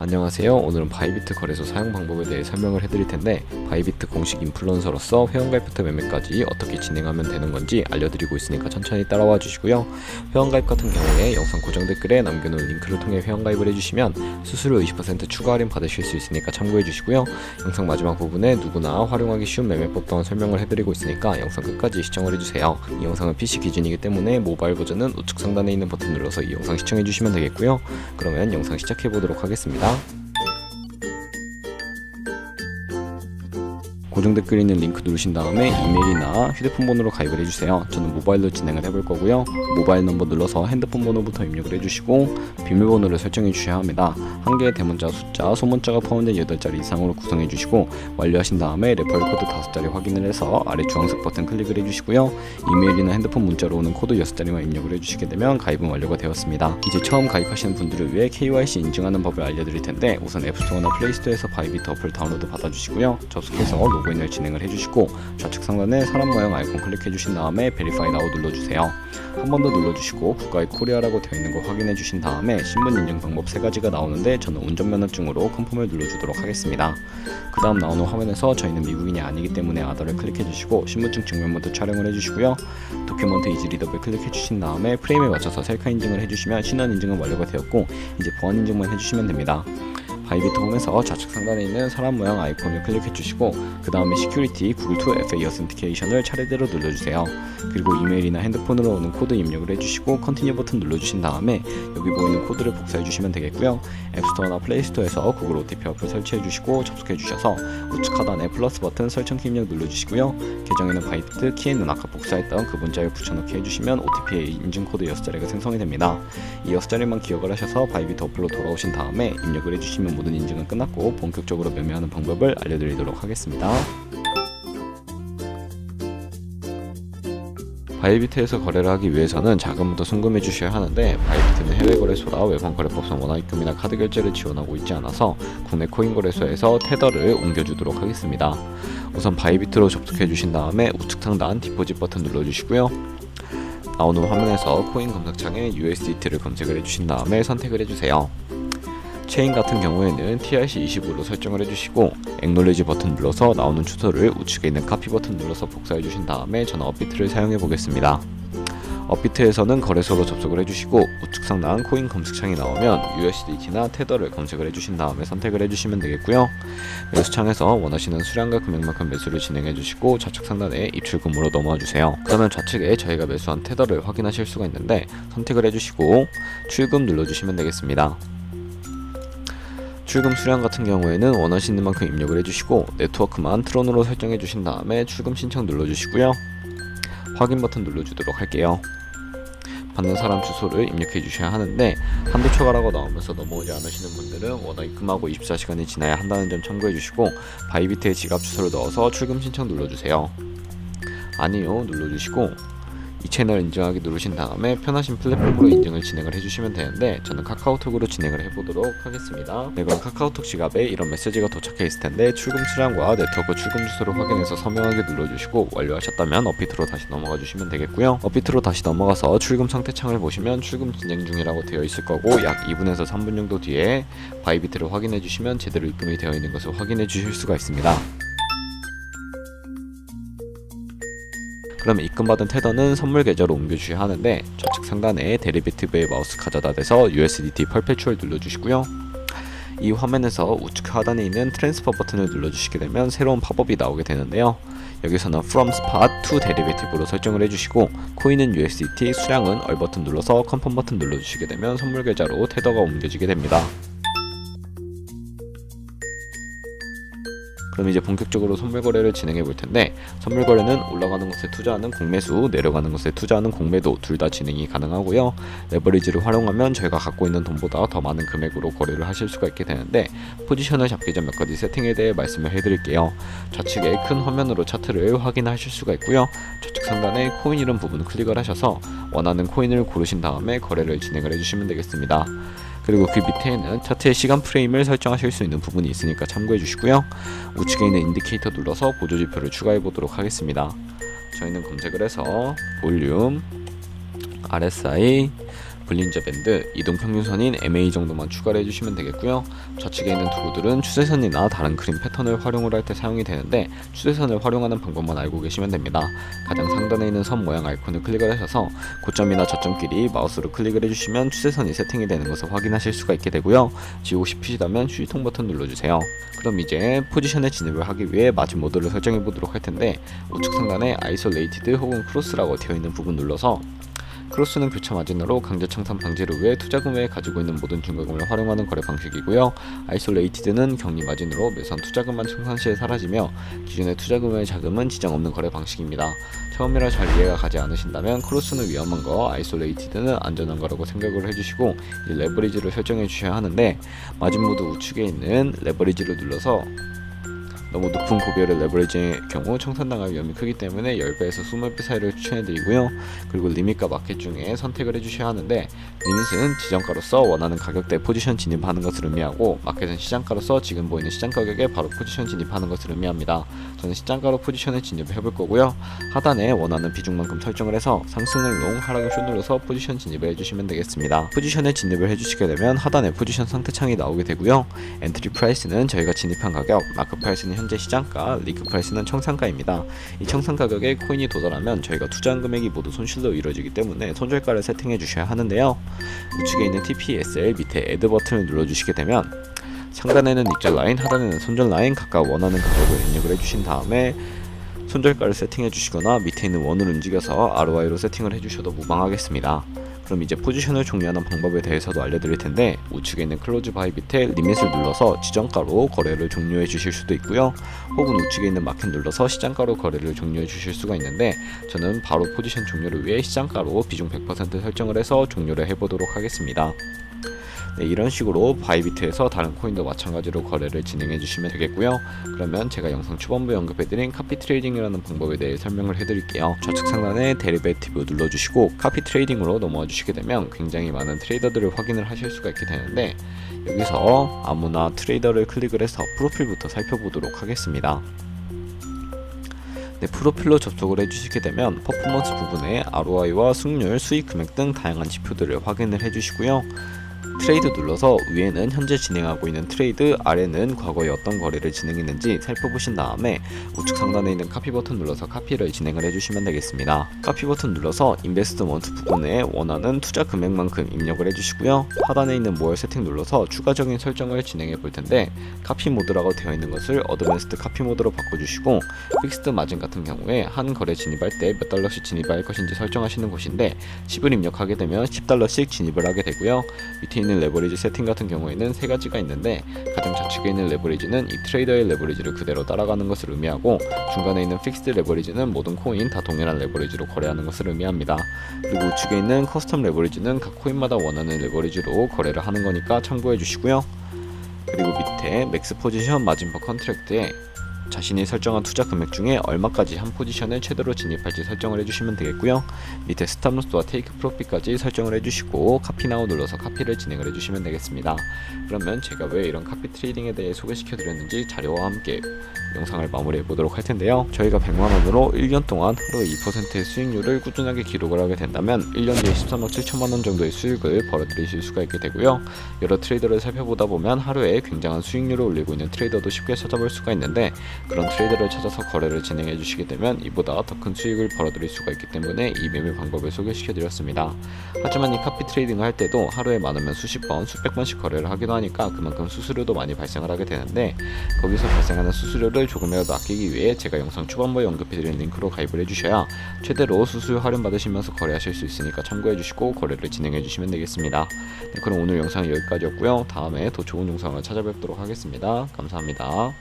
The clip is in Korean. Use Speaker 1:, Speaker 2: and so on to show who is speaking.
Speaker 1: 안녕하세요. 오늘은 바이비트 거래소 사용 방법에 대해 설명을 해드릴 텐데, 바이비트 공식 인플루언서로서 회원가입부터 매매까지 어떻게 진행하면 되는 건지 알려드리고 있으니까 천천히 따라와 주시고요. 회원가입 같은 경우에 영상 고정 댓글에 남겨놓은 링크를 통해 회원가입을 해주시면 수수료 20% 추가 할인 받으실 수 있으니까 참고해 주시고요. 영상 마지막 부분에 누구나 활용하기 쉬운 매매법 또한 설명을 해드리고 있으니까 영상 끝까지 시청을 해주세요. 이 영상은 PC 기준이기 때문에 모바일 버전은 우측 상단에 있는 버튼 눌러서 이 영상 시청해 주시면 되겠고요. 그러면 영상 시작해 보도록 하겠습니다. 고정 댓글에 있는 링크 누르신 다음에 이메일이나 휴대폰 번호로 가입을 해주세요. 저는 모바일로 진행을 해볼 거고요. 모바일 넘버 눌러서 핸드폰 번호부터 입력을 해주시고 비밀번호를 설정해 주셔야 합니다. 한 개의 대문자, 숫자, 소문자가 포함된 8자리 이상으로 구성해 주시고 완료하신 다음에 레퍼럴 코드 5자리 확인을 해서 아래 주황색 버튼 클릭을 해주시고요. 이메일이나 핸드폰 문자로 오는 코드 6자리만 입력을 해주시게 되면 가입은 완료가 되었습니다. 이제 처음 가입하시는 분들을 위해 KYC 인증하는 법을 알려드릴 텐데, 우선 앱스토어나 플레이스토어에서 바이비트 어플 다운로드 받아주시고요. 접속해서 로그인을 진행을 해주시고 좌측 상단에 사람 모양 아이콘 클릭해 주신 다음에 베리파이 나우 눌러주세요. 한 번 더 눌러주시고 국가의 코리아라고 되어 있는 거 확인해 주신 다음에 신분 인증 방법 3가지가 나오는데, 저는 운전면허증으로 컨펌을 눌러주도록 하겠습니다. 그 다음 나오는 화면에서 저희는 미국인이 아니기 때문에 아더를 클릭해 주시고 신분증 증명모드 촬영을 해주시고요. 도큐먼트 이지 리더블 클릭해 주신 다음에 프레임에 맞춰서 셀카 인증을 해주시면 신원 인증은 완료가 되었고, 이제 보안 인증만 해주시면 됩니다. 바이비트 홈에서 좌측 상단에 있는 사람 모양 아이콘을 클릭해 주시고 그 다음에 시큐리티 구글2 FA 어센티케이션을 차례대로 눌러주세요. 그리고 이메일이나 핸드폰으로 오는 코드 입력을 해주시고 컨티뉴 버튼 눌러주신 다음에 여기 보이는 코드를 복사해 주시면 되겠고요. 앱스토어나 플레이스토어에서 구글 OTP 어플 설치해 주시고 접속해 주셔서 우측 하단에 플러스 버튼 설정키 입력 눌러주시고요. 계정에는 바이비트 키에는 아까 복사했던 그 문자를 붙여넣기 해주시면 OTP의 인증코드 6자리가 생성이 됩니다. 이 6자리만 기억을 하셔서 바이비트 어플로 돌아오신 다음에 입력을 해주시면 모든 인증은 끝났고 본격적으로 매매하는 방법을 알려드리도록 하겠습니다. 바이비트에서 거래를 하기 위해서는 자금부터 송금해 주셔야 하는데, 바이비트는 해외 거래소라 외환 거래법상 원화입금이나 카드 결제를 지원하고 있지 않아서 국내 코인 거래소에서 테더를 옮겨주도록 하겠습니다. 우선 바이비트로 접속해 주신 다음에 우측 상단 디포짓 버튼 눌러주시고요. 나오는 화면에서 코인 검색창에 USDT를 검색을 해주신 다음에 선택을 해주세요. 체인 같은 경우에는 TRC20으로 설정을 해주시고 액놀리지 버튼 눌러서 나오는 주소를 우측에 있는 카피 버튼 눌러서 복사해 주신 다음에 저는 업비트를 사용해 보겠습니다. 업비트에서는 거래소로 접속을 해주시고 우측 상단 코인 검색창이 나오면 USDT나 테더를 검색을 해주신 다음에 선택을 해주시면 되겠고요. 매수창에서 원하시는 수량과 금액만큼 매수를 진행해 주시고 좌측 상단에 입출금으로 넘어와 주세요. 그러면 좌측에 저희가 매수한 테더를 확인하실 수가 있는데, 선택을 해주시고 출금 눌러주시면 되겠습니다. 출금 수량 같은 경우에는 원하시는 만큼 입력을 해주시고 네트워크만 트론으로 설정해 주신 다음에 출금 신청 눌러주시고요. 확인 버튼 눌러주도록 할게요. 받는 사람 주소를 입력해 주셔야 하는데, 한도 초과라고 나오면서 넘어오지 않으시는 분들은 원화 입금하고 24시간이 지나야 한다는 점 참고해 주시고, 바이비트의 지갑 주소를 넣어서 출금 신청 눌러주세요. 아니요 눌러주시고 이 채널 인증하기 누르신 다음에 편하신 플랫폼으로 인증을 진행을 해주시면 되는데, 저는 카카오톡으로 진행을 해보도록 하겠습니다. 네, 그럼 카카오톡 지갑에 이런 메시지가 도착해 있을 텐데, 출금 수량과 네트워크 출금 주소를 확인해서 서명하게 눌러주시고 완료하셨다면 업비트로 다시 넘어가 주시면 되겠고요. 업비트로 다시 넘어가서 출금 상태 창을 보시면 출금 진행 중이라고 되어 있을 거고, 약 2분에서 3분 정도 뒤에 바이비트를 확인해 주시면 제대로 입금이 되어 있는 것을 확인해 주실 수가 있습니다. 그러면 입금받은 테더는 선물 계좌로 옮겨주셔야 하는데, 좌측 상단에 데리베티브의 마우스 가져다 대서 USDT 퍼페추얼 눌러주시고요. 이 화면에서 우측 하단에 있는 트랜스퍼 버튼을 눌러주시게 되면 새로운 팝업이 나오게 되는데요. 여기서는 From Spot to Derivative로 설정을 해주시고 코인은 USDT, 수량은 얼 버튼 눌러서 컨펌 버튼 눌러주시게 되면 선물 계좌로 테더가 옮겨지게 됩니다. 그럼 이제 본격적으로 선물 거래를 진행해 볼 텐데, 선물 거래는 올라가는 것에 투자하는 공매수, 내려가는 것에 투자하는 공매도 둘 다 진행이 가능하고요. 레버리지를 활용하면 저희가 갖고 있는 돈보다 더 많은 금액으로 거래를 하실 수가 있게 되는데, 포지션을 잡기 전 몇 가지 세팅에 대해 말씀을 해드릴게요. 좌측에 큰 화면으로 차트를 확인하실 수가 있고요. 좌측 상단에 코인 이름 부분 클릭을 하셔서 원하는 코인을 고르신 다음에 거래를 진행을 해주시면 되겠습니다. 그리고 그 밑에는 차트의 시간 프레임을 설정하실 수 있는 부분이 있으니까 참고해 주시고요. 우측에 있는 인디케이터 눌러서 보조지표를 추가해 보도록 하겠습니다. 저희는 검색을 해서 볼륨, RSI, 볼린저 밴드, 이동평균선인 MA 정도만 추가를 해주시면 되겠고요. 좌측에 있는 도구들은 추세선이나 다른 그림 패턴을 활용을 할 때 사용이 되는데 추세선을 활용하는 방법만 알고 계시면 됩니다. 가장 상단에 있는 선 모양 아이콘을 클릭을 하셔서 고점이나 저점끼리 마우스로 클릭을 해주시면 추세선이 세팅이 되는 것을 확인하실 수가 있게 되고요. 지우고 싶으시다면 휴지통 버튼 눌러주세요. 그럼 이제 포지션에 진입을 하기 위해 마진 모드를 설정해 보도록 할 텐데 우측 상단에 아이솔레이티드 혹은 크로스라고 되어 있는 부분 눌러서 크로스는 교차 마진으로 강제 청산 방지를 위해 투자금에 가지고 있는 모든 중과금을 활용하는 거래 방식이고요. 아이솔레이티드는 격리 마진으로 매선 투자금만 청산 시에 사라지며 기존의 투자금의 자금은 지장 없는 거래 방식입니다. 처음이라 잘 이해가 가지 않으신다면 크로스는 위험한 거, 아이솔레이티드는 안전한 거라고 생각을 해주시고 이 레버리지를 설정해 주셔야 하는데 마진 모드 우측에 있는 레버리지를 눌러서 너무 높은 고비율의 레버리지의 경우 청산당할 위험이 크기 때문에 10배에서 20배 사이를 추천해드리고요. 그리고 리밋과 마켓 중에 선택을 해주셔야 하는데 리밋은 지정가로서 원하는 가격대에 포지션 진입하는 것을 의미하고 마켓은 시장가로서 지금 보이는 시장 가격에 바로 포지션 진입하는 것을 의미합니다. 저는 시장가로 포지션에 진입을 해볼 거고요. 하단에 원하는 비중만큼 설정을 해서 상승을 롱, 하락을 숏 눌러서 포지션 진입을 해주시면 되겠습니다. 포지션에 진입을 해주시게 되면 하단에 포지션 상태창이 나오게 되고요. 엔트리 프라이스는 저희가 진입한 가격, 마크 프라이스는 현재 시장가, 리그 프라이스는 청산가입니다. 이 청산 가격에 코인이 도달하면 저희가 투자한 금액이 모두 손실로 이루어지기 때문에 손절가를 세팅해 주셔야 하는데요. 우측에 있는 TPSL 밑에 애드 버튼을 눌러주시게 되면 상단에는 익절 라인, 하단에는 손절 라인 각각 원하는 가격을 입력을 해주신 다음에 손절가를 세팅해 주시거나 밑에 있는 원을 움직여서 ROI로 세팅을 해주셔도 무방하겠습니다. 그럼 이제 포지션을 종료하는 방법에 대해서도 알려드릴 텐데 우측에 있는 클로즈 바이 밑에 리밋을 눌러서 지정가로 거래를 종료해 주실 수도 있고요. 혹은 우측에 있는 마켓 눌러서 시장가로 거래를 종료해 주실 수가 있는데 저는 바로 포지션 종료를 위해 시장가로 비중 100% 설정을 해서 종료를 해보도록 하겠습니다. 네, 이런 식으로 바이비트에서 다른 코인도 마찬가지로 거래를 진행해 주시면 되겠고요. 그러면 제가 영상 초반부에 언급해드린 카피 트레이딩이라는 방법에 대해 설명을 해드릴게요. 좌측 상단에 데리베이티브 눌러주시고 카피 트레이딩으로 넘어와 주시게 되면 굉장히 많은 트레이더들을 확인을 하실 수가 있게 되는데 여기서 아무나 트레이더를 클릭을 해서 프로필부터 살펴보도록 하겠습니다. 네, 프로필로 접속을 해주시게 되면 퍼포먼스 부분에 ROI와 승률, 수익 금액 등 다양한 지표들을 확인을 해주시고요. 트레이드 눌러서 위에는 현재 진행하고 있는 트레이드, 아래는 과거에 어떤 거래를 진행했는지 살펴보신 다음에 우측 상단에 있는 카피 버튼 눌러서 카피를 진행을 해주시면 되겠습니다. 카피 버튼 눌러서 인베스트먼트 부분에 원하는 투자 금액만큼 입력을 해주시고요. 하단에 있는 모어 세팅 눌러서 추가적인 설정을 진행해 볼 텐데 카피 모드라고 되어 있는 것을 어드밴스드 카피 모드로 바꿔주시고 픽스드 마진 같은 경우에 한 거래 진입할 때 몇 달러씩 진입할 것인지 설정하시는 곳인데 10을 입력하게 되면 10달러씩 진입을 하게 되고요. 밑에 있는 레버리지 세팅 같은 경우에는 세 가지가 있는데 가장 좌측에 있는 레버리지는 이 트레이더의 레버리지를 그대로 따라가는 것을 의미하고 중간에 있는 픽스드 레버리지는 모든 코인 다 동일한 레버리지로 거래하는 것을 의미합니다. 그리고 우측에 있는 커스텀 레버리지는 각 코인마다 원하는 레버리지로 거래를 하는 거니까 참고해 주시고요. 그리고 밑에 맥스 포지션 마진 퍼 컨트랙트에 자신이 설정한 투자 금액 중에 얼마까지 한 포지션을 최대로 진입할지 설정을 해주시면 되겠고요. 밑에 스탑로스와 테이크 프로핏까지 설정을 해주시고 카피 나우 눌러서 카피를 진행을 해주시면 되겠습니다. 그러면 제가 왜 이런 카피 트레이딩에 대해 소개시켜 드렸는지 자료와 함께 영상을 마무리해 보도록 할 텐데요. 저희가 100만원으로 1년 동안 하루에 2%의 수익률을 꾸준하게 기록을 하게 된다면 1년 뒤에 13억 7천만원 정도의 수익을 벌어들이실 수가 있게 되고요. 여러 트레이더를 살펴보다 보면 하루에 굉장한 수익률을 올리고 있는 트레이더도 쉽게 찾아볼 수가 있는데 그런 트레이더를 찾아서 거래를 진행해 주시게 되면 이보다 더 큰 수익을 벌어들일 수가 있기 때문에 이 매매 방법을 소개시켜 드렸습니다. 하지만 이 카피 트레이딩을 할 때도 하루에 많으면 수십 번, 수백 번씩 거래를 하기도 하니까 그만큼 수수료도 많이 발생을 하게 되는데 거기서 발생하는 수수료를 조금이라도 아끼기 위해 제가 영상 초반부에 언급해드린 링크로 가입을 해주셔야 최대로 수수료 할인 받으시면서 거래하실 수 있으니까 참고해 주시고 거래를 진행해 주시면 되겠습니다. 네, 그럼 오늘 영상은 여기까지였고요. 다음에 더 좋은 영상을 찾아뵙도록 하겠습니다. 감사합니다.